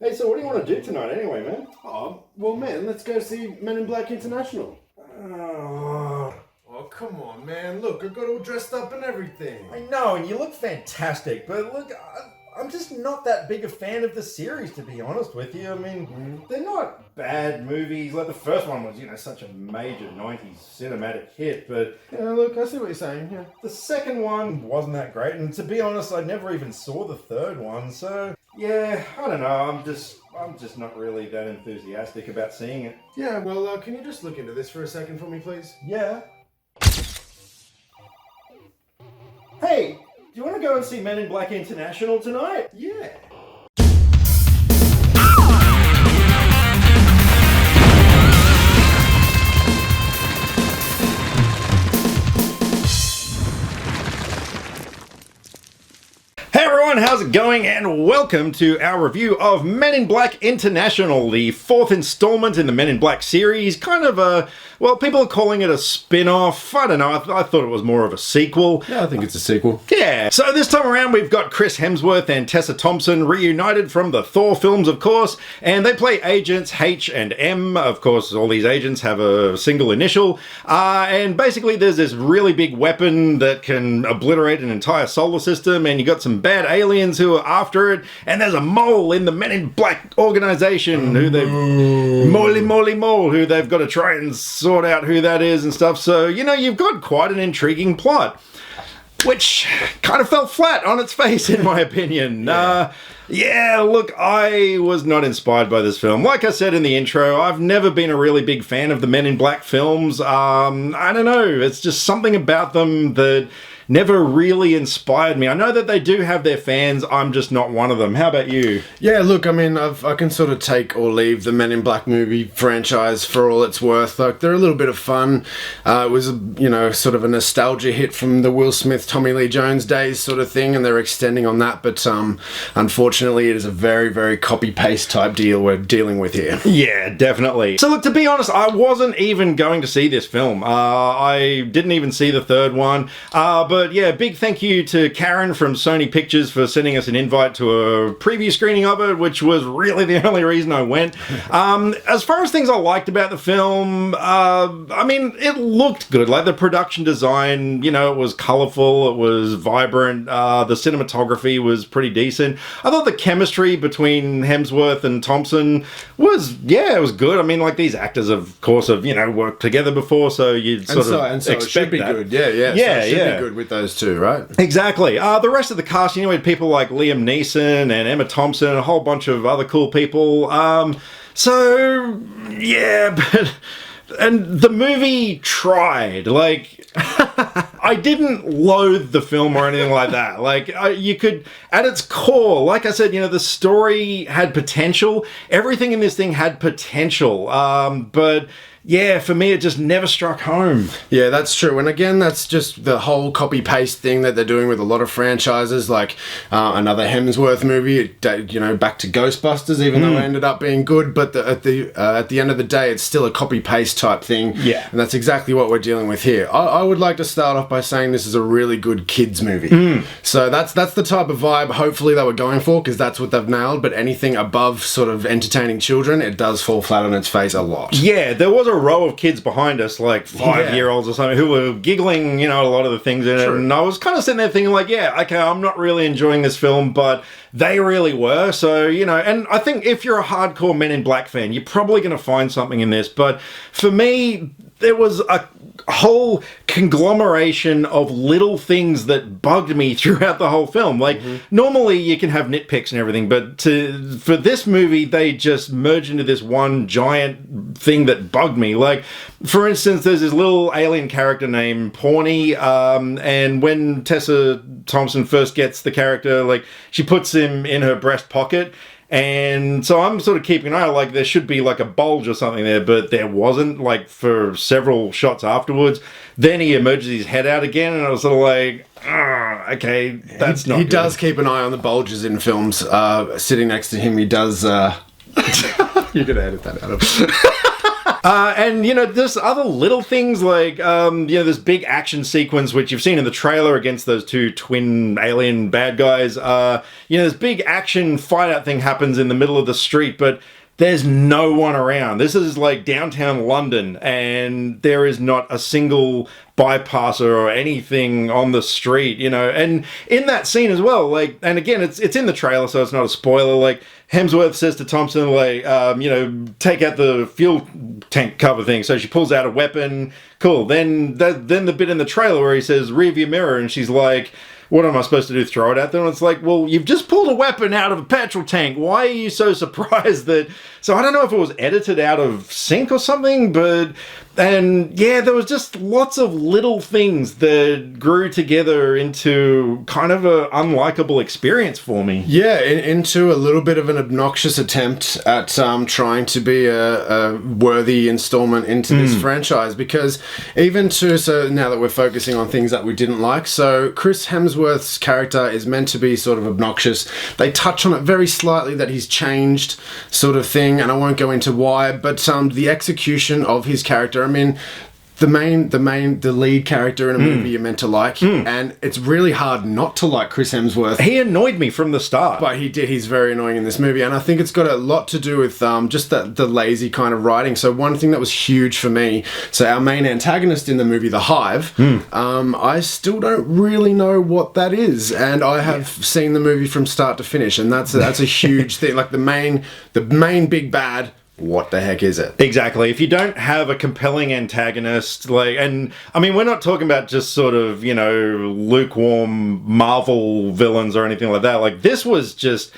Hey, so what do you want to do tonight anyway, man? Oh, well, man, let's go see Men in Black International. Oh, come on, man. Look, I got all dressed up and everything. I know, and you look fantastic, but look, I'm just not that big a fan of the series, to be honest with you. I mean, they're not bad movies. Like, the first one was, such a major 90s cinematic hit, but... Yeah, look, I see what you're saying, yeah. The second one wasn't that great, and to be honest, I never even saw the third one, so... Yeah, I don't know, I'm just not really that enthusiastic about seeing it. Yeah, well, can you just look into this for a second for me, please? Yeah. Hey, do you want to go and see Men in Black International tonight? Yeah. Hey everyone, how's it going? And welcome to our review of Men in Black International, the fourth installment in the Men in Black series. Kind of a, well, people are calling it a spin-off. I don't know, I thought it was more of a sequel. Yeah, I think it's a sequel. Yeah, so this time around we've got Chris Hemsworth and Tessa Thompson reunited from the Thor films, of course, and they play agents H and M. Of course, all these agents have a single initial, and basically there's this really big weapon that can obliterate an entire solar system, and you got some bad aliens who are after it, and there's a mole in the Men in Black organization who they've mole who they've got to try and sort out who that is and stuff. So you've got quite an intriguing plot, which kind of fell flat on its face in my opinion. Look, I was not inspired by this film. Like I said in the intro, I've never been a really big fan of the Men in Black films. I don't know, it's just something about them that never really inspired me. I know that they do have their fans, I'm just not one of them. How about you? Yeah, look, I mean, I can sort of take or leave the Men in Black movie franchise for all it's worth. Like, they're a little bit of fun. It was, sort of a nostalgia hit from the Will Smith, Tommy Lee Jones days sort of thing, and they're extending on that, but unfortunately it is a very, very copy-paste type deal we're dealing with here. Yeah, definitely. So look, to be honest, I wasn't even going to see this film. I didn't even see the third one, but yeah, big thank you to Karen from Sony Pictures for sending us an invite to a preview screening of it, which was really the only reason I went. As far as things I liked about the film, I mean, it looked good. Like, the production design, it was colorful, it was vibrant, the cinematography was pretty decent. I thought the chemistry between Hemsworth and Thompson was, it was good. I mean, like, these actors, of course, have, worked together before, so you'd sort of expect it should be that. good. Yeah. So it should be good with those two, right? Exactly. The rest of the cast, we had people like Liam Neeson and Emma Thompson, and a whole bunch of other cool people. And the movie tried. Like, I didn't loathe the film or anything like that. Like, you could, at its core, like I said, the story had potential. Everything in this thing had potential. But yeah, for me, it just never struck home. Yeah, that's true. And again, that's just the whole copy-paste thing that they're doing with a lot of franchises, like another Hemsworth movie, back to Ghostbusters, even though it ended up being good. But at the end of the day, it's still a copy-paste type thing. Yeah. And that's exactly what we're dealing with here. I would like to start off by saying this is a really good kids movie. So that's the type of vibe, hopefully, they were going for, because that's what they've nailed. But anything above sort of entertaining children, it does fall flat on its face a lot. Yeah, there was a row of kids behind us, like 5-year-olds or something, who were giggling, a lot of the things in it. And I was kind of sitting there thinking, like, yeah, okay, I'm not really enjoying this film, but they really were. So, and I think if you're a hardcore Men in Black fan, you're probably going to find something in this. But for me, there was a whole conglomeration of little things that bugged me throughout the whole film. Like, normally you can have nitpicks and everything, but for this movie, they just merged into this one giant thing that bugged me. Like, for instance, there's this little alien character named Pawnee, and when Tessa Thompson first gets the character, like, she puts him in her breast pocket. And so I'm sort of keeping an eye, like, there should be like a bulge or something there, but there wasn't, like, for several shots afterwards. Then he emerges his head out again, and I was sort of like, okay, that's not good. He does keep an eye on the bulges in films. Sitting next to him, he does... You're going to edit that out of And, there's other little things like, this big action sequence, which you've seen in the trailer against those two twin alien bad guys. This big action fight out thing happens in the middle of the street, but there's no one around. This is like downtown London, and there is not a single bypasser or anything on the street, and in that scene as well, like, and again, it's in the trailer, so it's not a spoiler, like, Hemsworth says to Thompson, like, take out the fuel tank cover thing, so she pulls out a weapon, cool, then the bit in the trailer where he says, rearview mirror, and she's like, what am I supposed to do, throw it at them? And it's like, well, you've just pulled a weapon out of a petrol tank. Why are you so surprised that... So I don't know if it was edited out of sync or something, but... And yeah, there was just lots of little things that grew together into kind of an unlikable experience for me. Yeah, into a little bit of an obnoxious attempt at trying to be a worthy installment into this franchise. Because so now that we're focusing on things that we didn't like, so Chris Hemsworth's character is meant to be sort of obnoxious. They touch on it very slightly that he's changed sort of thing, and I won't go into why, but the execution of his character, I mean, the lead character in a movie you're meant to like, and it's really hard not to like Chris Hemsworth. He annoyed me from the start. But he's very annoying in this movie, and I think it's got a lot to do with just the lazy kind of writing. So one thing that was huge for me, so our main antagonist in the movie, The Hive, I still don't really know what that is, and I have seen the movie from start to finish, and that's a huge thing. Like the main big bad, what the heck is it? Exactly. If you don't have a compelling antagonist, and I mean, we're not talking about just sort of, lukewarm Marvel villains or anything like that. Like, this was just,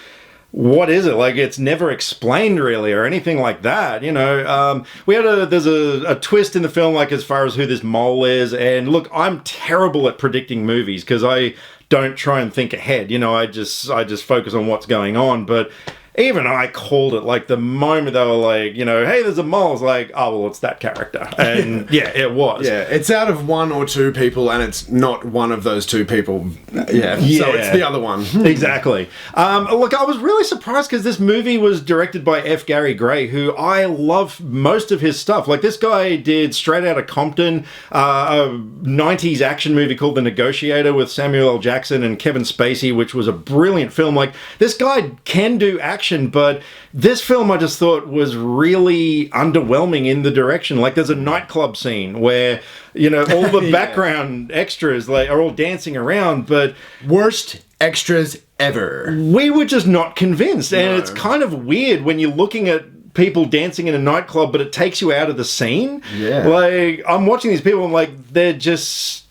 what is it? Like, it's never explained really or anything like that, there's a twist in the film, like, as far as who this mole is. And look, I'm terrible at predicting movies because I don't try and think ahead. I just focus on what's going on. But even I called it, like, the moment they were like, hey, there's a mole. I was like, oh, well, it's that character. And yeah, it was. Yeah, it's out of one or two people, and it's not one of those two people. Yeah. So it's the other one. Exactly. Look, I was really surprised because this movie was directed by F. Gary Gray, who I love most of his stuff. Like, this guy did Straight Outta Compton, a 90s action movie called The Negotiator with Samuel L. Jackson and Kevin Spacey, which was a brilliant film. Like, this guy can do action, but this film I just thought was really underwhelming in the direction. Like, there's a nightclub scene where, all the background extras are all dancing around, but worst extras ever. We were just not convinced. And it's kind of weird when you're looking at people dancing in a nightclub, but it takes you out of the scene. Yeah. Like, I'm watching these people, I'm like, they're just...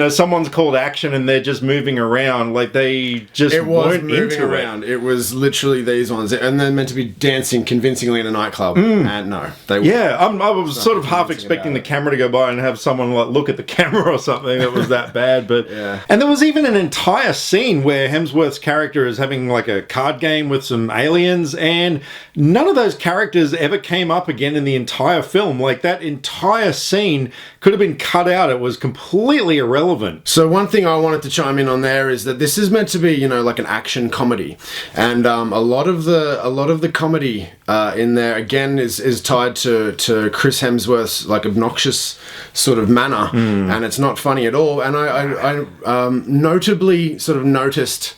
someone's called action and they're just moving around. Like, they just weren't moving around. It was literally these ones, and they're meant to be dancing convincingly in a nightclub. And no, they weren't. Yeah, I was sort of half expecting the camera to go by and have someone look at the camera or something that was that bad. But yeah. And there was even an entire scene where Hemsworth's character is having like a card game with some aliens, and none of those characters ever came up again in the entire film. Like, that entire scene could have been cut out. It was completely irrelevant. So one thing I wanted to chime in on there is that this is meant to be, like an action comedy, and a lot of the comedy in there again is tied to Chris Hemsworth's like obnoxious sort of manner, and it's not funny at all. And I notably sort of noticed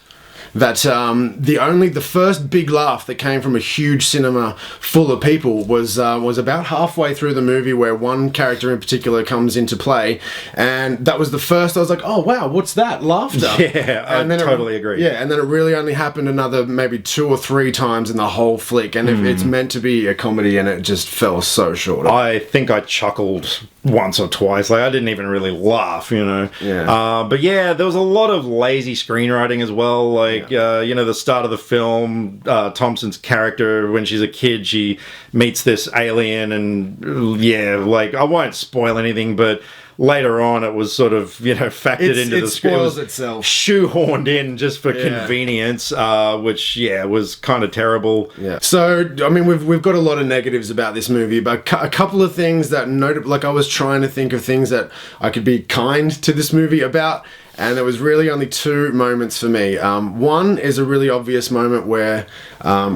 that the first big laugh that came from a huge cinema full of people was about halfway through the movie, where one character in particular comes into play, and that was the first. I was like, oh wow, what's that laughter? Yeah, I totally agree. Yeah, and then it really only happened another maybe 2 or 3 times in the whole flick, and it's meant to be a comedy, and it just fell so short. I think I chuckled once or twice. Like, I didn't even really laugh, Yeah. But yeah, there was a lot of lazy screenwriting as well. Like, the start of the film, Thompson's character, when she's a kid, she meets this alien, and I won't spoil anything, but later on it was sort of, factored into the script. It spoils itself. Shoehorned in just for convenience, which, was kind of terrible. Yeah. So, I mean, we've got a lot of negatives about this movie, but a couple of things that I was trying to think of things that I could be kind to this movie about, and there was really only two moments for me. One is a really obvious moment where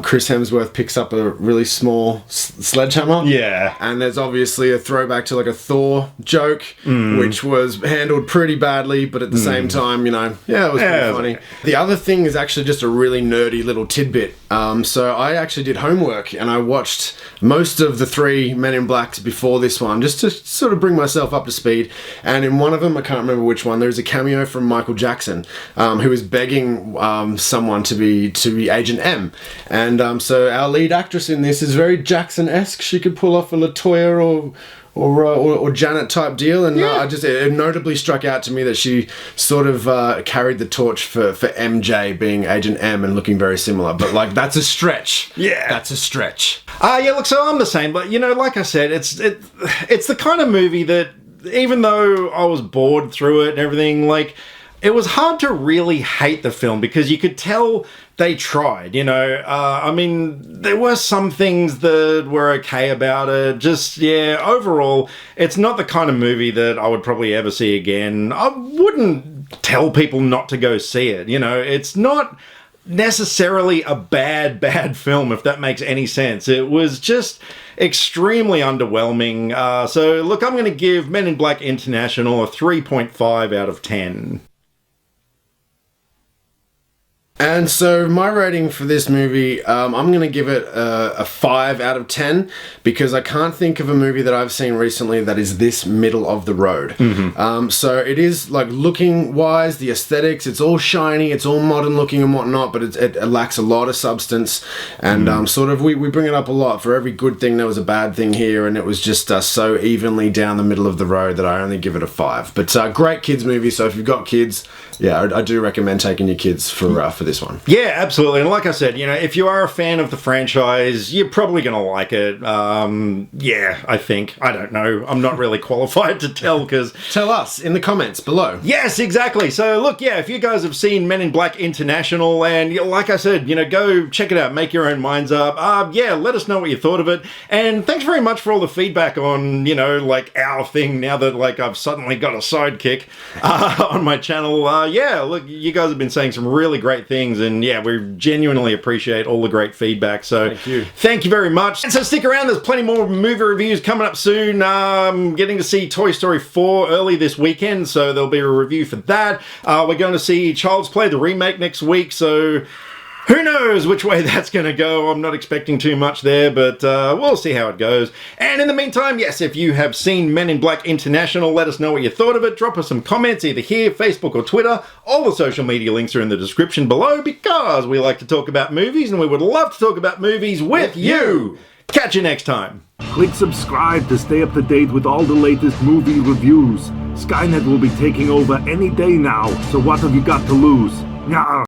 Chris Hemsworth picks up a really small sledgehammer. Yeah. And there's obviously a throwback to like a Thor joke, which was handled pretty badly, but at the same time, it was pretty funny. The other thing is actually just a really nerdy little tidbit. So I actually did homework and I watched most of the 3 Men in Blacks before this one, just to sort of bring myself up to speed. And in one of them, I can't remember which one, there's a cameo from Michael Jackson, who is begging someone to be Agent M. And so our lead actress in this is very Jackson-esque. She could pull off a LaToya or Janet type deal, and it notably struck out to me that she sort of carried the torch for MJ being Agent M and looking very similar. But like, that's a stretch. Yeah, that's a stretch. Look, so I'm the same, but like I said, it's the kind of movie that, even though I was bored through it and everything, like, it was hard to really hate the film because you could tell they tried, I mean, there were some things that were okay about it. Just, overall, it's not the kind of movie that I would probably ever see again. I wouldn't tell people not to go see it, It's not necessarily a bad film, if that makes any sense. It was just extremely underwhelming. So, look, I'm going to give Men in Black International a 3.5 out of 10. And so my rating for this movie, I'm going to give it a 5 out of 10 because I can't think of a movie that I've seen recently that is this middle of the road. Mm-hmm. So it is, like, looking wise, the aesthetics, it's all shiny, it's all modern looking and whatnot, but it lacks a lot of substance. And sort of, we bring it up a lot. For every good thing, there was a bad thing here, and it was just so evenly down the middle of the road that I only give it a 5. But great kids movie, so if you've got kids, I do recommend taking your kids for this one. Yeah, absolutely. And like I said, if you are a fan of the franchise, you're probably going to like it. I think. I don't know. I'm not really qualified to tell because... Tell us in the comments below. Yes, exactly. So look, if you guys have seen Men in Black International, and like I said, go check it out, make your own minds up. Let us know what you thought of it. And thanks very much for all the feedback on, like our thing now that like I've suddenly got a sidekick on my channel. Look, you guys have been saying some really great things, and we genuinely appreciate all the great feedback. So thank you very much. And so stick around, there's plenty more movie reviews coming up soon. Getting to see Toy Story 4 early this weekend, so there'll be a review for that. We're going to see Child's Play, the remake, next week, so who knows which way that's going to go. I'm not expecting too much there, but we'll see how it goes. And in the meantime, yes, if you have seen Men in Black International, let us know what you thought of it. Drop us some comments either here, Facebook or Twitter. All the social media links are in the description below because we like to talk about movies and we would love to talk about movies with you. Catch you next time. Click subscribe to stay up to date with all the latest movie reviews. Skynet will be taking over any day now, so what have you got to lose? Nyah.